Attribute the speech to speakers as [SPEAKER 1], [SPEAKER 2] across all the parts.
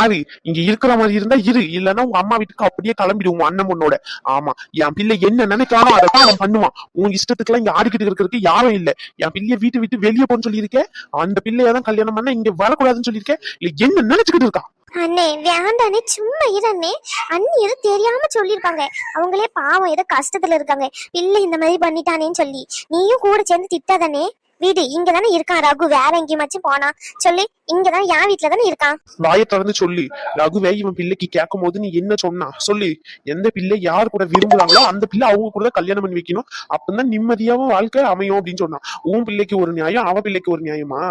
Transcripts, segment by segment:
[SPEAKER 1] பாரு, இங்க இருக்கிற மாதிரி இருந்தா இரு, இல்லன்னா உங்க அம்மா வீட்டுக்கு அப்படியே கிளம்பிடுவோம் அண்ணன் பொண்ணோட. ஆமா, என் பிள்ளை என்ன நினைக்கிறானோ அதைத்தான் அவன் பண்ணுவான். உன் இஷ்டத்துக்கு எல்லாம் இங்க ஆடிக்கிட்டு இருக்கிறதுக்கு யாரும் இல்ல. என் பிள்ளைய வீட்டு விட்டு வெளியே போன்னு சொல்லியிருக்கேன். அந்த பிள்ளையதான் கல்யாணம் பண்ண இங்க வரக்கூடாதுன்னு சொல்லியிருக்கேன். இல்ல என்ன நினைச்சுக்கிட்டு இருக்கா?
[SPEAKER 2] அண்ணே வேண்டானே, சும்மா இருண்ணே. அண்ணி ஏதோ தெரியாம சொல்லிருக்காங்க. அவங்களே பாவம் ஏதோ கஷ்டத்துல இருக்காங்க. பிள்ளை இந்த மாதிரி பண்ணிட்டானேன்னு சொல்லி நீயும் கூட சேர்ந்து திட்டாதானே. வீடு இங்கதானே இருக்கான் ரகு, வேற எங்கேயுமாச்சும் போனா சொல்லு. இங்கதான் என் வீட்டுல தானே இருக்கான்.
[SPEAKER 1] வாயை திறந்து சொல்லி ரகுவே இவன் பிள்ளைக்கு கேட்கும் போது நீ என்ன சொன்னா சொல்லு. எந்த பிள்ளை யார் கூட விரும்புறாங்களோ அந்த பிள்ளை அவங்க கூட தான் கல்யாணம் பண்ணி வைக்கணும். அப்பதான் நிம்மதியாவும் வாழ்க்கை அமையும் அப்படின்னு சொன்னான். உன் பிள்ளைக்கு ஒரு நியாயம், அவ பிள்ளைக்கு ஒரு நியாயமா?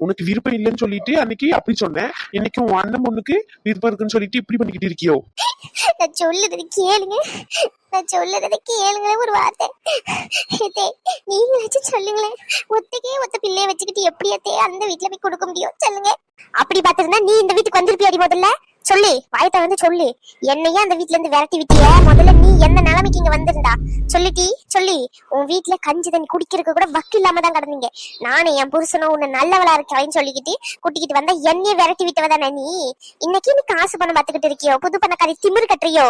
[SPEAKER 1] உனக்கு விருப்பம் இல்லைன்னு சொல்லிட்டு அன்னைக்கு அப்படி சொன்னேன். இன்னைக்கு உன் அண்ணன் பொண்ணுக்கு விருப்பம் இருக்குன்னு சொல்லிட்டு இப்படி பண்ணிக்கிட்டு இருக்கியோ?
[SPEAKER 2] நான் சொல்லுறது கேளுங்க, நான் சொல்லுறத கேளுங்களேன் ஒரு வார்த்தை. நீங்களாச்சும் சொல்லுங்களேன். ஒத்த பிள்ளைய வச்சுக்கிட்டு எப்படியாத்தே அந்த வீட்டுல போய் கொடுக்க முடியும் சொல்லுங்க. அப்படி பாத்திருந்தா நீ இந்த வீட்டுக்கு வந்திருப்பியாடி? முதல்ல சொல்லு, வாயத்தை வந்து சொல்லு. என்னையா அந்த வீட்டுல இருந்து விரட்டி விட்டிய? முதல்ல நீ எந்த நிலைமைக்கு இங்க வந்திருந்தா சொல்லிட்டி சொல்லி. உன் வீட்டுல கஞ்சி தண்ணி குடிக்கிறதுக்கு கூட வக்கு இல்லாம தான் கிடந்தீங்க. நானே என் புருஷனும் உன்னை நல்லவளா இருக்கவன்னு சொல்லிக்கிட்டு கூட்டிக்கிட்டு வந்தா என்னைய விரட்டி விட்டவதானே நீ. இன்னைக்கு நீ காசு பணம் பாத்துக்கிட்டு இருக்கியோ, புது பண்ண கதை திமிரு கட்டுறியோ?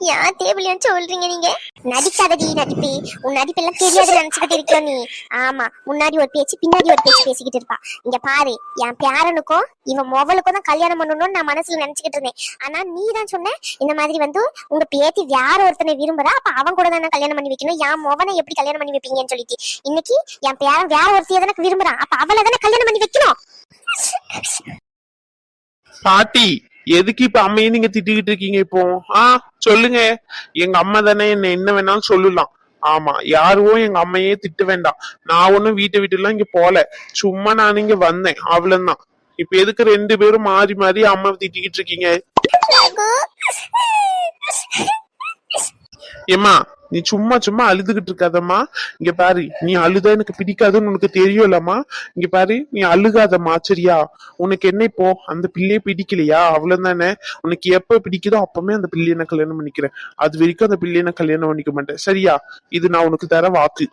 [SPEAKER 2] யார் தேவையில்லையான்னு சொல்றீங்க நீங்க? நடிக்காதடி நடிப்பு. உன் நடிப்பு எல்லாம் தெரியாது நினைச்சுக்கிட்டு இருக்கியோ நீ. ஆமா, முன்னாடி ஒரு பேச்சு பின்னாடி ஒரு பேச்சு பேசிக்கிட்டு இருப்பா. இங்க பாரு, என் பேரனுக்கும் இவன் மொவலுக்கும் தான் கல்யாணம் பண்ணணும்னு நான் மனசுல நினைச்சுக்கிட்டு இருந்தேன். ஆனா நீ தான் சொன்ன இந்த மாதிரி வந்து உங்க பேத்தி வேற ஒருத்தனை விரும்புறா, அப்ப அவன் கூட தானே கல்யாணம் பண்ணி வைக்கணும். என் மொவனை எப்படி கல்யாணம் பண்ணி வைப்பீங்கன்னு சொல்லிட்டு இன்னைக்கு என் பேரன் வேற ஒருத்தைய தானே விரும்புறான், அப்ப அவளை தானே கல்யாணம் பண்ணி வைக்கணும்.
[SPEAKER 1] பாட்டி, எதுக்கு இப்ப அம்மையை நீங்க திட்டிக்கிட்டு இருக்கீங்க இப்போ? சொல்லுங்க. எங்க அம்மா தானே, என்ன வேணாலும் சொல்லலாம். ஆமா, யாரும் எங்க அம்மையே திட்ட வேண்டாம். நான் ஒண்ணும் வீட்டை விட்டு எல்லாம் இங்க போல, சும்மா நான் இங்க வந்தேன் அவ்வளவுதான். இப்ப எதுக்கு ரெண்டு பேரும் மாறி மாறி அம்மா திட்டிக்கிட்டு இருக்கீங்க? ஏமா, நீ சும்மா சும்மா அழுதுகிட்டு இருக்காதம்மா. இங்க பாரு, நீ அழுத எனக்கு பிடிக்காதுன்னு உனக்கு தெரியும்லம்மா. இங்க பாரு, நீ அழுகாதம்மா சரியா? உனக்கு என்ன இப்போ அந்த பிள்ளைய பிடிக்கலையா? அவ்வளவுதானே. உனக்கு எப்ப பிடிக்குதோ அப்பமே அந்த பிள்ளைய நான் கல்யாணம் பண்ணிக்கிறேன். அது வரைக்கும் அந்த பிள்ளைய நான் கல்யாணம் பண்ணிக்க மாட்டேன் சரியா? இது நான் உனக்கு தர வாக்கு.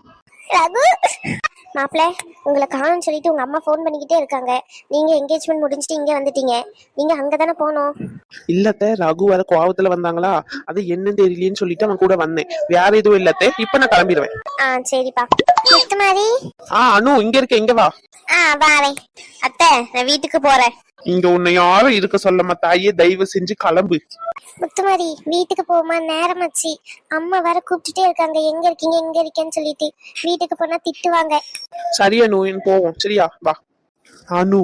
[SPEAKER 2] மாப்பிள்ள, உங்களை காணும் சொல்லிட்டு உங்க அம்மா போன் பண்ணிக்கிட்டே இருக்காங்க. நீங்க என்கேஜ்மெண்ட் முடிஞ்சிட்டு இங்க வந்துட்டீங்க. நீங்க அங்கதானே போனோம்.
[SPEAKER 1] இல்லத்த, ரகு வர கோவத்துல வந்தாங்களா, அது என்னன்னு தெரியலன்னு சொல்லிட்டு அவன் கூட வந்தேன். வேற எதுவும் இல்லத்த, இப்ப நான் கிளம்பிடுவேன்.
[SPEAKER 2] சரிப்பா. முத்துமாரி.
[SPEAKER 1] அனு இங்க இருக்க, இங்க வா.
[SPEAKER 2] வாரேன் அத்தை, நான் வீட்டுக்கு போறேன்.
[SPEAKER 1] இங்க உன்னை யாரும் இருக்க சொல்லமா தாயே, தயவு செஞ்சு கிளம்பு.
[SPEAKER 2] முத்துமாரி, வீட்டுக்கு போமா, நேரமாச்சு. அம்மா வேற கூப்பிட்டுட்டே இருக்காங்க, எங்க இருக்கீங்க எங்க இருக்கேன்னு சொல்லிட்டு. வீட்டுக்கு போனா திட்டுவாங்க.
[SPEAKER 1] சரி அனு, போவோம் சரியா? வா அனு,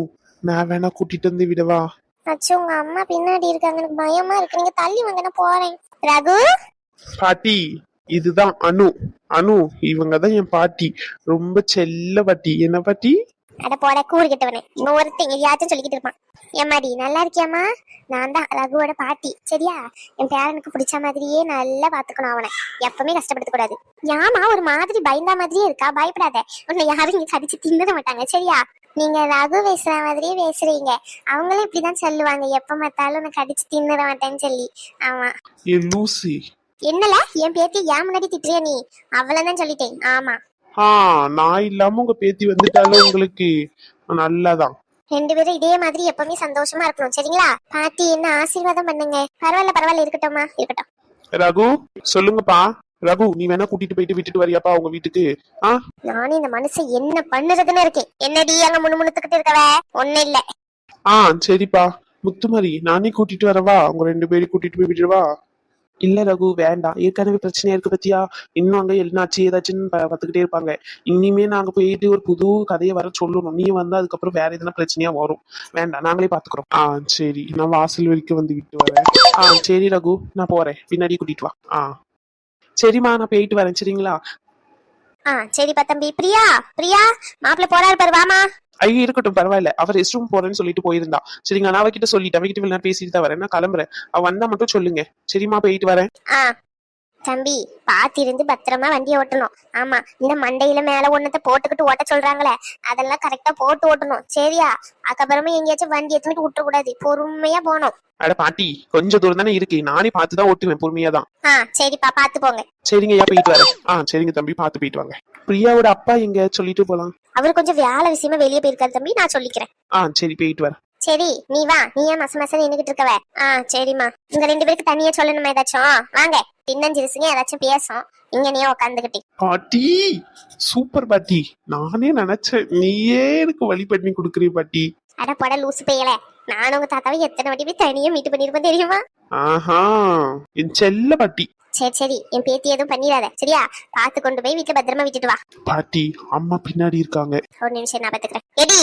[SPEAKER 1] நான் வேணா கூட்டிட்டு வந்து விடவா?
[SPEAKER 2] அச்சு, உங்க அம்மா பின்னாடி இருக்காங்க, எனக்கு பயமா இருக்கு. நீங்க தள்ளி வாங்க, நான் போறேன். ரகு.
[SPEAKER 1] பாட்டி, இதுதான் அனு. அனு, இவங்கதான் என் பாட்டி. ரொம்ப செல்ல பாட்டி. என்ன பாட்டி?
[SPEAKER 2] அட போட, கூறு கிட்டவனே. இவன் ஒருத்தன் எதையாச்சும் சொல்லிக்கிட்டு இருப்பான். ஏமாடி, நல்லா இருக்கியாமா? நான் தான் ரகுவோட பாட்டி சரியா? என் பேரனுக்கு பிடிச்ச மாதிரியே நல்லா பாத்துக்கணும். அவனை எப்பவுமே கஷ்டப்படுத்த கூடாது. ஏமா ஒரு மாதிரி பயந்தா மாதிரியே இருக்கா? பயப்படாத, உன்னை யாரும் இங்க கடிச்சு தின்னுட மாட்டாங்க சரியா? நீங்க ரகு பேசுற மாதிரியே பேசுறீங்க. அவங்களும் இப்படிதான் சொல்லுவாங்க, எப்ப பார்த்தாலும் உன்னை கடிச்சு தின்னுட மாட்டேன்னு சொல்லி. ஆமா. என்னல என் பேத்தி ஏன் முன்னாடி திட்டுறிய நீ? அவ்வளவுதான் சொல்லிட்டேன். ஆமா,
[SPEAKER 1] நான் இல்லாம உங்க பேத்தி வந்துட்டாலும் உங்களுக்கு நல்லதான்.
[SPEAKER 2] ரெண்டு பேரும் இதே மாதிரி எப்பவுமே சந்தோஷமா இருக்கணும் சரிங்களா? பாட்டி என்ன ஆசீர்வாதம் பண்ணுங்க. பரவாயில்ல இருக்கட்டும்மா, இருக்கட்டும்.
[SPEAKER 1] ரகு, சொல்லுங்கப்பா. ரகு, நீ வேணா கூட்டிட்டு போயிட்டு விட்டுட்டு வரியாப்பா உங்க வீட்டுக்கு?
[SPEAKER 2] நானும் இந்த மனுஷன் என்ன பண்ணுறதுன்னு இருக்கேன். என்னடி அங்க முணுமுணுத்துக்கிட்டு இருக்கவ? ஒண்ணு இல்ல.
[SPEAKER 1] சரிப்பா. முத்துமாரி, நானே கூட்டிட்டு வரவா? உங்க ரெண்டு பேரும் கூட்டிட்டு போய் விட்டுருவா? இல்ல ரகு, வேண்டாம். ஏற்கனவே பிரச்சனையா இருக்கு பத்தியா? இன்னும் அங்க என்னாச்சு ஏதாச்சுன்னு பாத்துக்கிட்டே இருப்பாங்க. இனிமே நாங்க போயிட்டு ஒரு புது கதையை வர சொல்லணும். நீ வந்து அதுக்கப்புறம் வேற எதுனா பிரச்சனையா வரும். வேண்டாம், நாங்களே பாத்துக்கிறோம். சரி, நான் வாசல் வரைக்கும் வந்து விட்டு வரேன். சரி ரகு, நான் போறேன். பின்னாடி கூட்டிட்டு வா. சரிம்மா, நான் போயிட்டு வரேன் சரிங்களா?
[SPEAKER 2] சரிப்பா தம்பி. பிரியா, மாப்பிள்ள போறாரு பாரு, வாமா.
[SPEAKER 1] ஐயோ, இருக்கட்டும், பரவாயில்ல. அவர் ரெஸ்ட் ரூம் போறேன்னு சொல்லிட்டு போயிருந்தா. சரிங்க, நான் அவகிட்ட சொல்லிட்டேன். அவகிட்ட வெளில பேசிட்டு தான் வரேன். நான் கிளம்புறேன். அவ வந்தா மட்டும் சொல்லுங்க சரிம்மா? போயிட்டு வரேன்.
[SPEAKER 2] தம்பி, பாத்திருந்து பத்திரமா வண்டியை ஓட்டணும். ஆமா, இந்த மண்டையில மேல ஒன்னத்தை போட்டுக்கிட்டு ஓட்ட சொல்றாங்களே, அதெல்லாம் கரெக்டா போட்டு ஓட்டணும் சரியா? அதுக்கப்புறமா எங்கேயாச்சும் வண்டி எடுத்துட்டு விட்டுற கூடாது, பொறுமையா போகணும்.
[SPEAKER 1] அட பாட்டி, கொஞ்சம் தூரம் தானே இருக்கு, நானே பார்த்துதான் ஓட்டுவேன் பொறுமையா தான்.
[SPEAKER 2] சரிப்பா, பாத்து போங்க.
[SPEAKER 1] சரிங்க, போயிட்டு வரேன். சரிங்க தம்பி, பார்த்து போயிட்டு வாங்க. பிரியாவோட அப்பா எங்க சொல்லிட்டு போலாம்?
[SPEAKER 2] அவரு கொஞ்சம் வேலை விஷயமா வெளியே போயிருக்காரு தம்பி, நான் சொல்லிக்கிறேன்.
[SPEAKER 1] சரி, போயிட்டு வரேன்.
[SPEAKER 2] சரி நீ வா, நீ ஏன் மச மசன்னு நின்னுகிட்டு இருக்கவ? சரிம்மா. உங்க 2 பேருக்கு தனியா சொல்லணுமா ஏதாச்சும்? வாங்க, பின்னஞ்சிருசுங்க ஏதாச்சும் பேசும். இங்க நீ உட்காந்துக்கிட்டு.
[SPEAKER 1] பாட்டி சூப்பர் பாட்டி. நானே நினைச்சேன் நீயே எனக்கு வழி பண்ணி கொடுக்குறீ பாட்டி.
[SPEAKER 2] அட போட லூசு பெய்யல. நானும் உங்க தாத்தாவை எத்தனை வாட்டி போய் தனியா மீட் பண்ணிருப்பேன் தெரியுமா?
[SPEAKER 1] ஆஹா, என் செல்ல பாட்டி.
[SPEAKER 2] சரி சரி, என் பேத்தி எதுவும் பண்ணிடாத சரியா? பார்த்து கொண்டு போய் வீட்டுல பத்திரமா விட்டுட்டு வா.
[SPEAKER 1] பாட்டி அம்மா பின்னாடி இருக்காங்க.
[SPEAKER 2] ஒரு நிமிஷம் நான் பாத்துக்கிறேன். எடி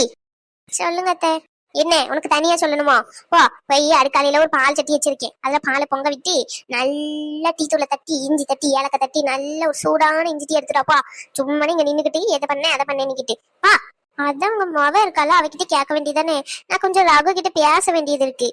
[SPEAKER 2] சொல்லுங்க அத்தை. என்ன உனக்கு தனியா சொல்லணுமோ? போய் அடுக்காலையில ஒரு பால் சட்டி வச்சிருக்கேன். அதுல பாலை பொங்க விட்டு நல்லா டீ தூளை தட்டி இஞ்சி தட்டி ஏலக்காய் தட்டி நல்ல ஒரு சூடான இஞ்சி டீ எடுத்துடாப்பா. சும்மா இங்க நின்னுக்கிட்டு எதை பண்ண அதை பண்ணேன்னுக்கிட்டு வா. அதான் உங்க மொவ இருக்கால, அவகிட்ட கேட்க வேண்டியதானே. நான் கொஞ்சம் ரகு கிட்ட பேச வேண்டியது இருக்கு.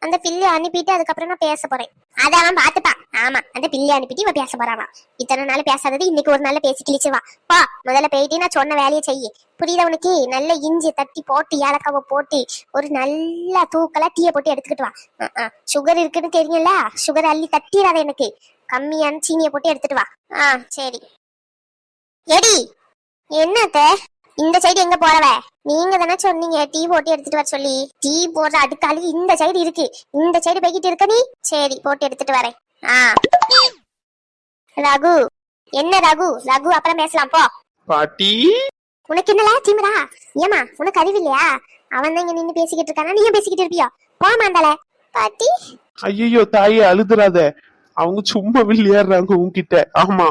[SPEAKER 2] அந்த பிள்ளை அனுப்பிட்டு அதுக்கப்புறம் நான் பேச போறேன். அதை அவன் பாத்துப்பான். ஆமா, அந்த பிள்ளை அனுப்பிட்டு இவ பேச போறானா? இத்தனை நாள் பேசாதது இன்னைக்கு ஒரு நாள் பேசி கிழிச்சுவா. பா முதல்ல போயிட்டு நான் சொன்ன வேலையை செய்ய. புரியுதா உனக்கு? நல்ல இஞ்சி தட்டி போட்டு ஏலக்காவை போட்டு ஒரு நல்ல தூக்கலா டீயை போட்டு எடுத்துக்கிட்டு வா. சுகர் இருக்குன்னு தெரியும்ல, சுகர் அள்ளி தட்டிடாத எனக்கு. கம்மியான சீனியை போட்டு எடுத்துட்டு வா. சரி. எடி என்னத்த இந்த சைடு எங்க போறவ? நீங்க தானே சொன்னீங்க டீ போட்டு எடுத்துட்டு வர சொல்லி. டீ போடுற அடுக்காளி இந்த சைடு இருக்கு. இந்த சைடு போய்கிட்டு இருக்க நீ. சரி போட்டு எடுத்துட்டு வரேன். ரகு என்ன ரகு? ரகு அப்புறம் பேசலாம் போ.
[SPEAKER 1] பாட்டி
[SPEAKER 2] உனக்கு என்னல திமிரா? ஏமா உனக்கு அறிவு இல்லையா? அவன் தான் இங்க நின்னு பேசிக்கிட்டு இருக்கானா, நீயும் பேசிக்கிட்டு இருப்பியோ? போமாண்டால பாட்டி.
[SPEAKER 1] ஐயோ தாயே அழுதுறாத. அவங்க சும்மா விளையாடுறாங்க உன்கிட்ட. ஆமா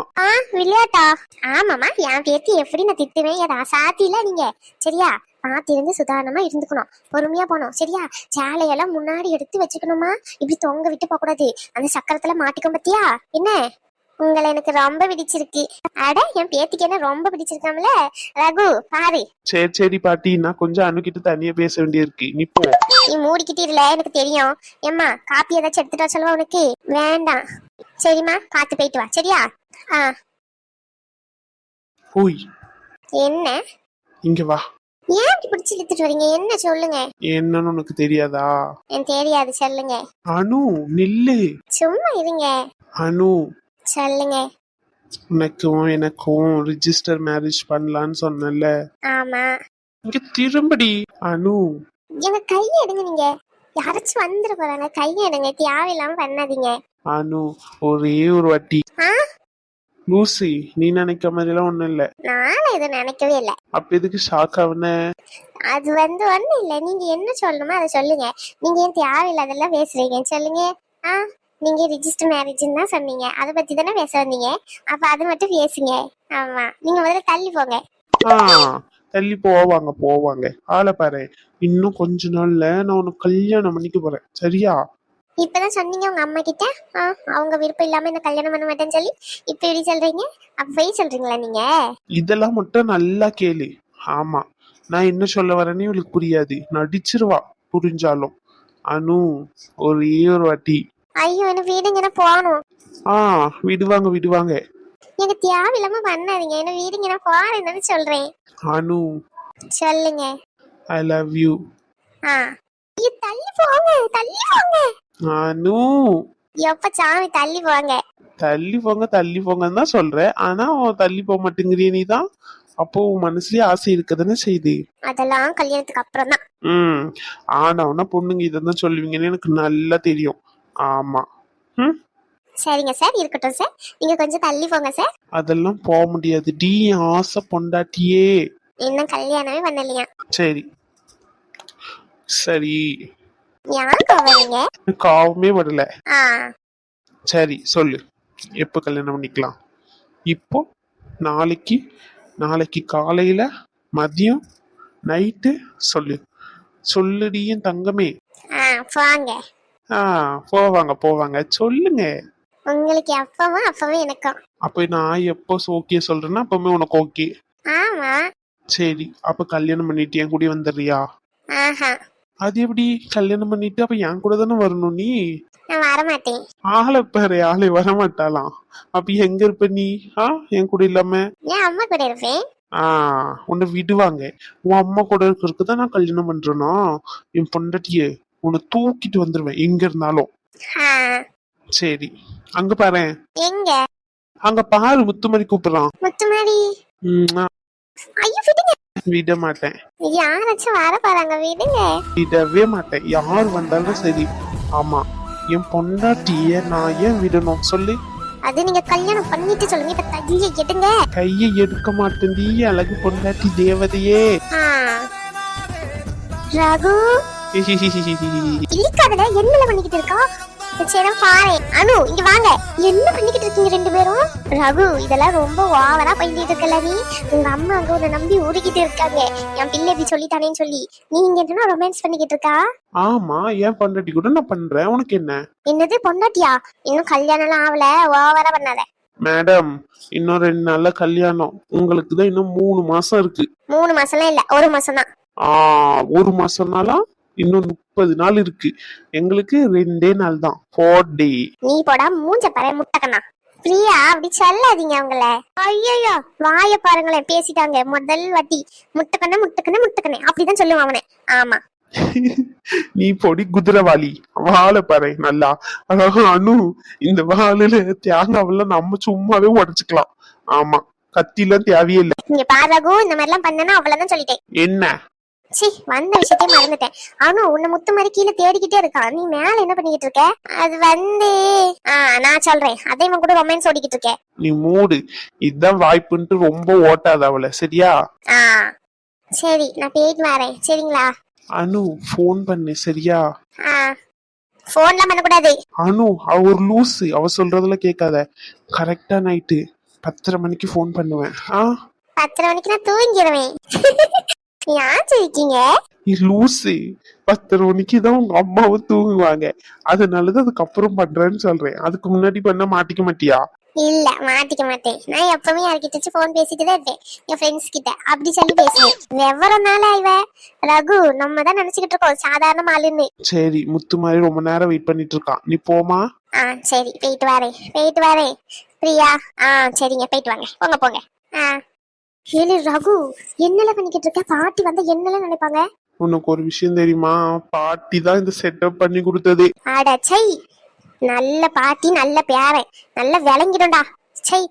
[SPEAKER 2] விளையாட்டா? ஆமாமா, என் பேத்தி எப்படி நான் திட்டுவேன்? ஏதா சாத்தில நீங்க சரியா? பாத்து இருந்து சுதாரணமா இருந்துக்கணும், பொறுமையா போனோம் சரியா? சேலையெல்லாம் முன்னாடி எடுத்து வச்சுக்கணுமா, இப்படி தொங்க விட்டு போக கூடாது. அந்த சக்கரத்துல மாட்டிக்கும் பத்தியா? என்ன உங்களை எனக்கு ரொம்ப பிடிச்சிருக்கு. அட என் பேத்திக்கு என்ன ரொம்ப பிடிச்சிருக்காமல ரகு பாரு.
[SPEAKER 1] சரி சரி பாட்டி, நான் கொஞ்சம் அணுகிட்டு தனியா பேச வேண்டியிருக்கு. நீ போ.
[SPEAKER 2] நீ மூடிக்கிட்டு இல்ல, எனக்கு தெரியும். ஏம்மா காப்பி ஏதாச்சும் எடுத்துட்டு வர சொல்லுவா உனக்கு? வேண்டாம். சரிம்மா பாத்து போயிட்டு வா சரியா?
[SPEAKER 1] ஓய்
[SPEAKER 2] என்ன
[SPEAKER 1] இங்க வா.
[SPEAKER 2] ஏன் இப்படி பிடிச்சி இழுத்துட்டு வரீங்க? என்ன சொல்லுங்க.
[SPEAKER 1] என்னன்னு உனக்கு தெரியாதா?
[SPEAKER 2] எனக்கு தெரியாது, சொல்லுங்க.
[SPEAKER 1] அனு நில்லு.
[SPEAKER 2] சும்மா இருங்க.
[SPEAKER 1] அனு
[SPEAKER 2] சொல்லுங்க.
[SPEAKER 1] உனக்கும் எனக்கும் ரிஜிஸ்டர் மேரேஜ் பண்ணலான்னு சொன்னல.
[SPEAKER 2] ஆமா.
[SPEAKER 1] இங்க திரும்படி. அனு
[SPEAKER 2] எங்க கையை எடுங்க. நீங்க யாராச்சும் வந்துட போறாங்க, கையை எடுங்க. தேவையில்லாம பண்ணாதீங்க.
[SPEAKER 1] அனு ஒரே ஒரு வாட்டி. லூசி, நீ நினைக்க மாதிரி எல்லாம் ஒண்ணும் இல்ல.
[SPEAKER 2] நானும் இதை நினைக்கவே இல்ல.
[SPEAKER 1] அப்ப எதுக்கு ஷாக் ஆகுன?
[SPEAKER 2] அது ஒண்ணும் இல்ல. நீங்க என்ன சொல்லணுமோ அதை சொல்லுங்க. நீங்க ஏன் தேவையில்லாதெல்லாம் பேசுறீங்க சொல்லுங்க. நீங்க ரிஜிஸ்டர் மேரேஜ்னு தான் சொன்னீங்க, அதை பத்தி தானே பேச வந்தீங்க. அப்ப அது மட்டும் பேசுங்க. ஆமா, நீங்க முதல்ல தள்ளி போங்க.
[SPEAKER 1] தள்ளி போவாங்க போவாங்க. ஆளை பாரு, இன்னும் கொஞ்ச நாள்ல நான் உனக்கு கல்யாணம் பண்ணிக்க போறேன் சரியா?
[SPEAKER 2] இப்பதான் சொன்னீங்க உங்க அம்மா கிட்ட அவங்க விருப்பம் இல்லாம இந்த கல்யாணம் பண்ண மாட்டேன்னு சொல்லி. இப்ப எப்படி சொல்றீங்க? அப்ப போய் சொல்றீங்களா நீங்க?
[SPEAKER 1] இதெல்லாம் மட்டும் நல்லா கேளு. ஆமா, நான் என்ன சொல்ல வரேன்னு இவளுக்கு புரியாது, நடிச்சிருவா புரிஞ்சாலும். அனு ஒரே ஒரு வாட்டி.
[SPEAKER 2] ஐயோ என்ன வீடுங்க, என்ன போகணும்.
[SPEAKER 1] விடுவாங்க விடுவாங்க.
[SPEAKER 2] எனக்கு தேவையில்லாம பண்ணாதீங்க, என்ன வீடுங்க, நான் போறேன்னு சொல்றேன்.
[SPEAKER 1] அனு
[SPEAKER 2] சொல்லுங்க.
[SPEAKER 1] I love you.
[SPEAKER 2] தள்ளி போங்க, தள்ளி போங்க.
[SPEAKER 1] அனு
[SPEAKER 2] எப்ப சாமி தள்ளி போங்க.
[SPEAKER 1] தள்ளி போங்க தள்ளி போங்கன்னு தான் சொல்றேன். ஆனா தள்ளி போக மாட்டேங்கிறிய நீ தான். அப்போ உன் மனசுலயே ஆசை இருக்குதுன்னு செய்து.
[SPEAKER 2] அதெல்லாம் கல்யாணத்துக்கு அப்புறம் தான்.
[SPEAKER 1] ஆனா பொண்ணுங்க இதான் சொல்லுவீங்கன்னு எனக்கு நல்லா தெரியும். ஆமா.
[SPEAKER 2] சரிங்க சார், இருக்கட்டும் சார். நீங்க கொஞ்சம் தள்ளி போங்க சார்.
[SPEAKER 1] அதெல்லாம் போக முடியாது டி, ஆசை பொண்டாட்டியே.
[SPEAKER 2] இன்னும் கல்யாணமே பண்ணலையா?
[SPEAKER 1] சரி சரி.
[SPEAKER 2] யார் கோவறீங்க?
[SPEAKER 1] காவமே வரல. சரி சொல்லு, எப்ப கல்யாணம் பண்ணிக்கலாம்? இப்போ நாளைக்கு, நாளைக்கு காலையில, மதியம், நைட்டு சொல்லு. சொல்லுடி என் தங்கமே.
[SPEAKER 2] போங்க.
[SPEAKER 1] போவாங்க போவாங்க சொல்லுங்க.
[SPEAKER 2] உங்களுக்கு அப்பவும் அப்பவும் எனக்கும்.
[SPEAKER 1] அப்ப நான் எப்போ ஓகே சொல்றேன்னா அப்பவுமே உனக்கு ஓகே?
[SPEAKER 2] ஆமா.
[SPEAKER 1] சரி, அப்ப கல்யாணம் பண்ணிட்டு என் கூட வந்துடுறியா? அது எப்படி கல்யாணம் பண்ணிட்டு அப்ப என் கூட தானே வரணும் நீ?
[SPEAKER 2] நான் வர மாட்டேன்.
[SPEAKER 1] ஆளை பாரு, ஆளை வரமாட்டாலாம். அப்ப எங்க இருப்ப நீ? என் கூட இல்லாம?
[SPEAKER 2] என் அம்மா கூட இருப்பேன்.
[SPEAKER 1] உன்னை விடுவாங்க. உன் அம்மா கூட இருக்கிறதுக்கு தான் நான் கல்யாணம் பண்றேனா? என் பொண்டாட்டிய உன்னை தூக்கிட்டு வந்துருவேன் எங்க இருந்தாலும். சரி, அங்க பாரு.
[SPEAKER 2] எங்க?
[SPEAKER 1] அங்க பாரு, முத்துமாரி கூப்பிடுறான்.
[SPEAKER 2] முத்துமாரி?
[SPEAKER 1] ஐயோ விடுங்க. விட மாட்டேன்,
[SPEAKER 2] யாராச்சும் வர போறாங்க, விடுங்க.
[SPEAKER 1] விடவே மாட்டேன். யார் வந்தாலும் சரி. ஆமா, என் பொண்டாட்டிய நான் ஏன் விடணும் சொல்லு?
[SPEAKER 2] அது நீங்க கல்யாணம் பண்ணிட்டு சொல்லுங்க. இப்ப கையை எடுங்க.
[SPEAKER 1] கையை எடுக்க மாட்டேன். அழகு பொண்டாட்டி தேவதையே.
[SPEAKER 2] ஆ. ரகு இல்லிக்காதல என்னல பண்ணிக்கிட்டு இருக்கா? சரி பாரு. அனு இங்க வாங்க. என்ன பண்ணிக்கிட்டு இருக்கீங்க ரெண்டு பேரும்? ரகு இதெல்லாம் ரொம்ப ஓவரா பண்ணிட்டு இருக்கல நீ. உங்க அம்மா அங்க உன்னை நம்பி உருகிட்டு இருக்காங்க. என் பிள்ளை இப்படி சொல்லிட்டானேன்னு சொல்லி நீங்க என்ன ரொமான்ஸ் பண்ணிக்கிட்டு இருக்கா?
[SPEAKER 1] ஆமா, என் பொண்டாட்டி கூட நான் பண்றேன். உனக்கு என்ன?
[SPEAKER 2] என்னது பொண்டாட்டியா? இன்னும் கல்யாணம் எல்லாம் ஆகல, ஓவரா பண்ணாத.
[SPEAKER 1] மேடம், இன்னும் 2 நாள்ல கல்யாணம். உங்களுக்கு தான் இன்னும் 3 மாசம் இருக்கு.
[SPEAKER 2] 3 மாசம்லாம் இல்ல, 1 மாசம் தான்.
[SPEAKER 1] 1 மாசம்னாலா இன்னும் 30 நாள் இருக்கு. எங்களுக்கு 2 நாள் தான். 4 டே.
[SPEAKER 2] நீ போடா மூஞ்ச பாரு முட்டக்கண்ணா. பிரியா அப்படி சொல்லாதீங்க அவங்கள. ஐயோ வாய பாருங்களேன், பேசிட்டாங்க முதல் வாட்டி. முட்டக்கண்ணே முட்டக்கண்ணே முட்டக்கண்ணே அப்படிதான் சொல்லுவான் அவனை. ஆமா.
[SPEAKER 1] நீ பொடி குதிரவாளி. வாழை பாரு நல்லா. அனு, இந்த வாழுல தேங்காவெல்லாம் நம்ம சும்மாவே உடைச்சுக்கலாம். ஆமா, கத்திலாம் தேவையே இல்லை.
[SPEAKER 2] நீங்க பாரகு இந்த மாதிரி எல்லாம் பண்ணனா அவ்வளவுதான் சொல்லிட்டேன்.
[SPEAKER 1] என்ன?
[SPEAKER 2] சி வந்த விஷயத்தையே மறந்துட்டேன். ஆனா உன்னை முத்து மாதிரி கீழே தேடிக்கிட்டே இருக்கான். நீ மேல என்ன பண்ணிக்கிட்டு இருக்க? அது நான் சொல்றேன். அதே கூட ரொமான்ஸ் ஓடிக்கிட்டு இருக்கேன்.
[SPEAKER 1] நீ மூடு. இதுதான் வாய்ப்புன்ட்டு ரொம்ப ஓட்டாத அவளை, சரியா?
[SPEAKER 2] சரி நான் போயிட்டு வரேன். சரிங்களா?
[SPEAKER 1] அனு போன் பண்ணு, சரியா?
[SPEAKER 2] போன்லாம் பண்ணக்கூடாது.
[SPEAKER 1] அனு அவ ஒரு லூசு. அவ சொல்றதுல கேட்காத. கரெக்டா நைட்டு 10:30 மணிக்கு போன் பண்ணுவேன்.
[SPEAKER 2] 10:30 மணிக்கு நான் தூங்கிடுவேன். யாச்சு இருக்கீங்க?
[SPEAKER 1] நீ லூசு. 10:30 மணிக்கு தான் உங்க அம்மாவும் தூங்குவாங்க. அதனாலதான் அதுக்கப்புறம் பண்றேன்னு சொல்றேன். அதுக்கு முன்னாடி பண்ண மாட்டிக்க மாட்டியா?
[SPEAKER 2] இல்ல மாட்டிக்க மாட்டேன். நான் எப்பவுமே யார்கிட்ட போன் பேசிட்டு தான் இருப்பேன். என் ஃப்ரெண்ட்ஸ் கிட்ட அப்படி சொல்லி பேசுவேன். எவ்வளவு நாளா இவ ரகு நம்ம தான் நினைச்சுக்கிட்டு இருக்கோம் சாதாரண ஆளுன்னு.
[SPEAKER 1] சரி, முத்து மாதிரி ரொம்ப நேரம் வெயிட் பண்ணிட்டு இருக்கான். நீ போமா?
[SPEAKER 2] சரி போயிட்டு வரேன் பிரியா. சரிங்க போயிட்டு வாங்க. போங்க போங்க. ஏழு ரகு என்னல பண்ணிக்கிட்டு இருக்க? பாட்டி வந்தா என்னல நினைப்பாங்க?
[SPEAKER 1] உனக்கு ஒரு விஷயம் தெரியுமா? பாட்டி தான் இந்த செட்டப் பண்ணி கொடுத்தது.
[SPEAKER 2] அடச்சை, நல்ல பாட்டி நல்ல பேரன் நல்ல விளங்கிடும்டா. சை.